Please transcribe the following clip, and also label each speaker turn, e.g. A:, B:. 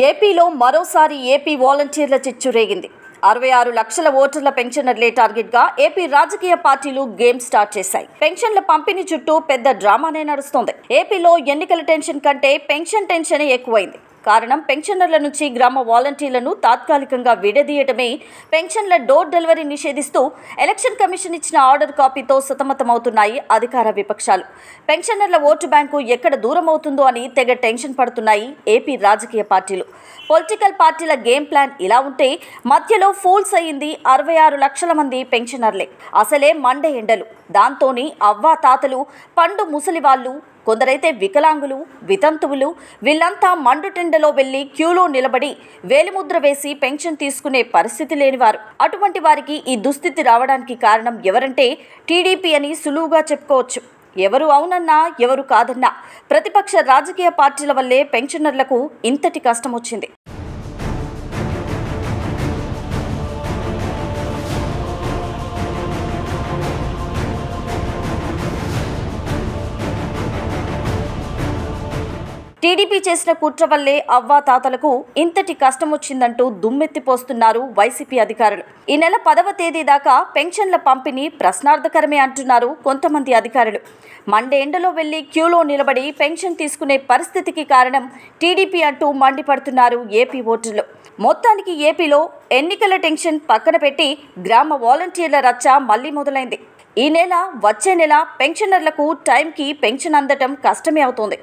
A: ఏపీలో మరోసారి ఏపీ వాలంటీర్ల చిచ్చు రేగింది. 66 లక్షల ఓటర్ల పెన్షనర్లే టార్గెట్గా ఏపీ రాజకీయ పార్టీలు గేమ్ స్టార్ట్ చేశాయి. పెన్షన్ల పంపిణీ చుట్టూ పెద్ద డ్రామానే నడుస్తోంది. ఏపీలో ఎన్నికల టెన్షన్ కంటే పెన్షన్ టెన్షనే ఎక్కువైంది. కారణం పెన్షనర్ల నుంచి గ్రామ వాలంటీర్లను తాత్కాలికంగా విడదీయటమే. పెన్షన్ల డోర్ డెలివరీ నిషేధిస్తూ ఎలక్షన్ కమిషన్ ఇచ్చిన ఆర్డర్ కాపీతో సతమతమవుతున్నాయి అధికార విపక్షాలు. పెన్షనర్ల ఓటు బ్యాంకు ఎక్కడ దూరం అవుతుందో అని తెగ టెన్షన్ పడుతున్నాయి ఏపీ రాజకీయ పార్టీలు. పొలిటికల్ పార్టీల గేమ్ ప్లాన్ ఇలా ఉంటే మధ్యలో ఫూల్స్ అయ్యింది 66 లక్షల మంది పెన్షనర్లే. అసలే మండే ఎండలు, దాంతోని అవ్వా తాతలు, పండు ముసలి వాళ్ళు, కొందరైతే వికలాంగులు, వితంతువులు, వీళ్ళంతా మండుటెండలో వెళ్లి క్యూలో నిలబడి వేలిముద్ర వేసి పెన్షన్ తీసుకునే పరిస్థితి లేనివారు. అటువంటి వారికి ఈ దుస్థితి రావడానికి కారణం ఎవరంటే టీడీపీ అని సులువుగా చెప్పుకోవచ్చు. ఎవరు అవునన్నా ఎవరు కాదన్నా ప్రతిపక్ష రాజకీయ పార్టీల వల్లే పెన్షనర్లకు ఇంతటి కష్టం వచ్చింది. టీడీపీ చేసిన కుట్ర వల్లే అవ్వా తాతలకు ఇంతటి కష్టం వచ్చిందంటూ దుమ్మెత్తిపోస్తున్నారు వైసీపీ అధికారులు. ఈ నెల 10వ తేదీ దాకా పెన్షన్ల పంపిణీ ప్రశ్నార్థకరమే అంటున్నారు కొంతమంది అధికారులు. మండే ఎండలో వెళ్లి క్యూలో నిలబడి పెన్షన్ తీసుకునే పరిస్థితికి కారణం టీడీపీ అంటూ మండిపడుతున్నారు ఏపీ ఓటర్లు. మొత్తానికి ఏపీలో ఎన్నికల టెన్షన్ పక్కన పెట్టి గ్రామ వాలంటీర్ల రచ్చ మళ్లీ మొదలైంది. ఈ నెల వచ్చే నెల పెన్షనర్లకు టైంకి పెన్షన్ అందటం కష్టమే అవుతోంది.